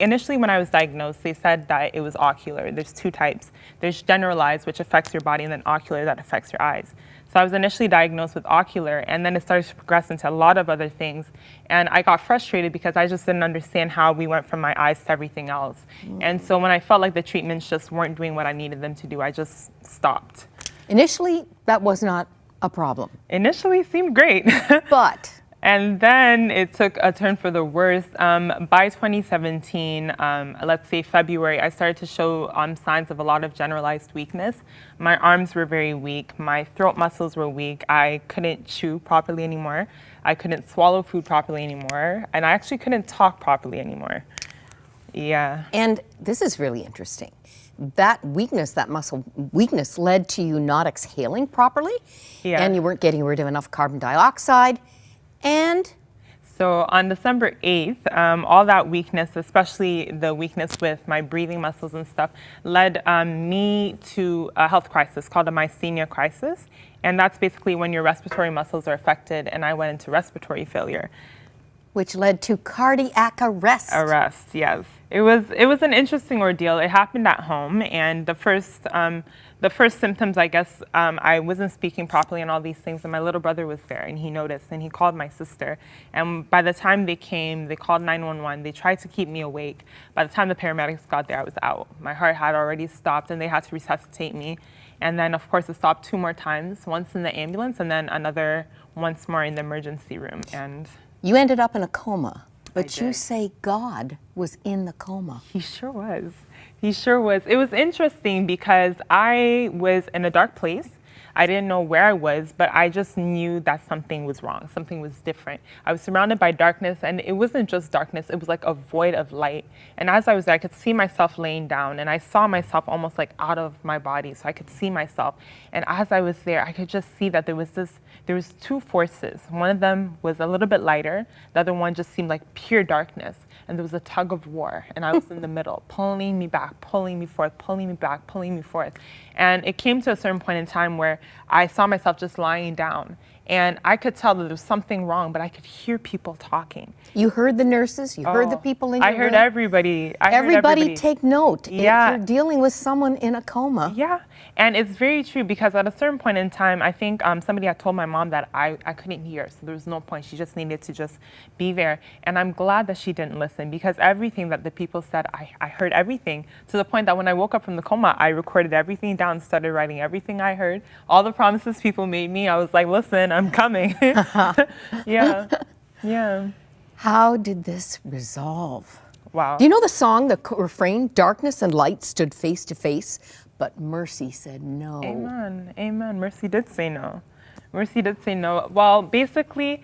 Initially, when I was diagnosed, they said that it was ocular. There's two types. There's generalized, which affects your body, and then ocular, that affects your eyes. So I was initially diagnosed with ocular, and then it started to progress into a lot of other things. And I got frustrated because I just didn't understand how we went from my eyes to everything else. And so when I felt like the treatments just weren't doing what I needed them to do, I just stopped. Initially, that was not a problem. Initially, it seemed great. But and then it took a turn for the worse. By 2017, let's say February, I started to show signs of a lot of generalized weakness. My arms were very weak. My throat muscles were weak. I couldn't chew properly anymore. I couldn't swallow food properly anymore. And I actually couldn't talk properly anymore. Yeah. And this is really interesting. That weakness, that muscle weakness, led to you not exhaling properly. Yeah. And you weren't getting rid of enough carbon dioxide. And so on December 8th, all that weakness, especially the weakness with my breathing muscles and stuff, led me to a health crisis called a myasthenia crisis. And that's basically when your respiratory muscles are affected, and I went into respiratory failure. Which led to cardiac arrest. Arrest, yes. It was an interesting ordeal. It happened at home, and the first symptoms, I guess, I wasn't speaking properly and all these things, and my little brother was there, and he noticed, and he called my sister. And by the time they came, they called 911. They tried to keep me awake. By the time the paramedics got there, I was out. My heart had already stopped, and they had to resuscitate me. And then, of course, it stopped 2 more times, once in the ambulance, and then another once more in the emergency room. And you ended up in a coma, but you say God was in the coma. He sure was. He sure was. It was interesting because I was in a dark place. I didn't know where I was, but I just knew that something was wrong. Something was different. I was surrounded by darkness, and it wasn't just darkness. It was like a void of light. And as I was there, I could see myself laying down, and I saw myself almost like out of my body, so I could see myself. And as I was there, I could just see that there was 2 forces. One of them was a little bit lighter. The other one just seemed like pure darkness. And there was a tug of war, and I was in the middle, pulling me back, pulling me forth, pulling me back, pulling me forth. And it came to a certain point in time where I saw myself just lying down. And I could tell that there was something wrong, but I could hear people talking. You heard the nurses, you heard the people in your room. I heard everybody. Everybody take note Yeah. if you're dealing with someone in a coma. Yeah, and it's very true because at a certain point in time, I think somebody had told my mom that I couldn't hear, so there was no point. She just needed to just be there. And I'm glad that she didn't listen because everything that the people said, I heard everything to the point that when I woke up from the coma, I recorded everything down, started writing everything I heard, all the promises people made me. I was like, listen, I'm coming. Yeah, yeah. How did this resolve? Wow. Do you know the song, the refrain, darkness and light stood face to face, but mercy said no. Amen, amen. Mercy did say no. Mercy did say no. Well, basically,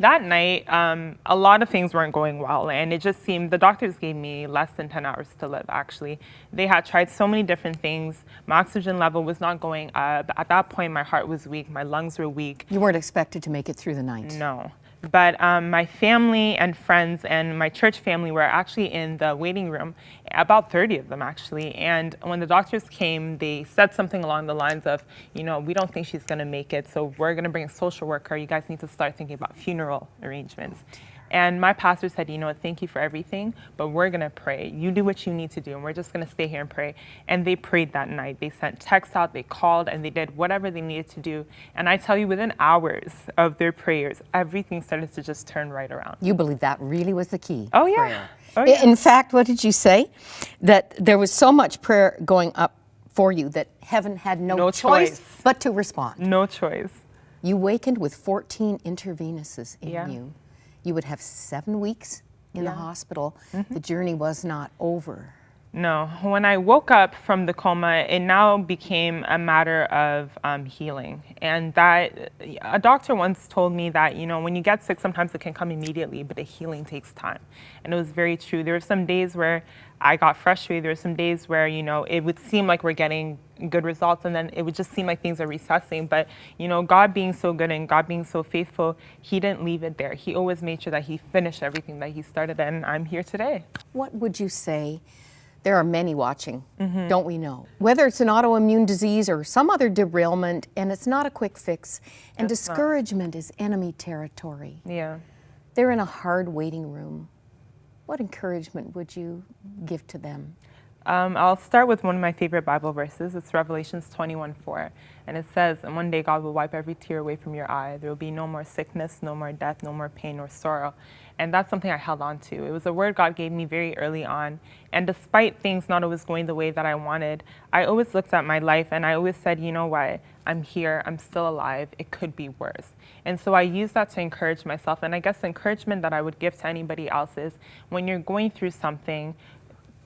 that night, a lot of things weren't going well, and it just seemed the doctors gave me less than 10 hours to live, actually. They had tried so many different things. My oxygen level was not going up. At that point, my heart was weak. My lungs were weak. You weren't expected to make it through the night. No. But my family and friends and my church family were actually in the waiting room, about 30 of them actually. And when the doctors came, they said something along the lines of, you know, we don't think she's going to make it, so we're going to bring a social worker. You guys need to start thinking about funeral arrangements. And my pastor said, you know what, thank you for everything, but we're going to pray. You do what you need to do, and we're just going to stay here and pray. And they prayed that night. They sent texts out, they called, and they did whatever they needed to do. And I tell you, within hours of their prayers, everything started to just turn right around. You believe that really was the key? Oh, yeah. Prayer. Oh, yeah. In fact, what did you say? That there was so much prayer going up for you that heaven had no choice but to respond. No choice. You wakened with 14 intravenous's in you. You would have 7 weeks in the hospital. The journey was not over. No. When I woke up from the coma, it now became a matter of healing. And that a doctor once told me that, you know, when you get sick, sometimes it can come immediately, but the healing takes time. And it was very true. There were some days where I got frustrated. There were some days where, you know, it would seem like we're getting good results, and then it would just seem like things are recessing. But, you know, God being so good and God being so faithful, He didn't leave it there. He always made sure that He finished everything that He started, and I'm here today. What would you say? There are many watching, don't we know? Whether it's an autoimmune disease or some other derailment, and it's not a quick fix, and discouragement is enemy territory. Yeah. They're in a hard waiting room. What encouragement would you give to them? I'll start with one of my favorite Bible verses. It's Revelations 21:4. And it says, and one day God will wipe every tear away from your eye. There will be no more sickness, no more death, no more pain or sorrow. And that's something I held on to. It was a word God gave me very early on. And despite things not always going the way that I wanted, I always looked at my life and I always said, you know what? I'm here. I'm still alive. It could be worse. And so I use that to encourage myself. And I guess the encouragement that I would give to anybody else is when you're going through something,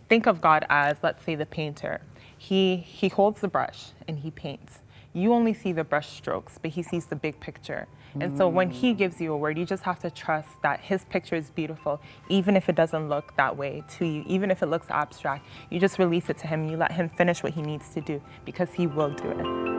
think of God as, let's say, the painter. He holds the brush and he paints. You only see the brush strokes, but he sees the big picture. And so when he gives you a word, you just have to trust that his picture is beautiful, even if it doesn't look that way to you, even if it looks abstract. You just release it to him, you let him finish what he needs to do, because he will do it.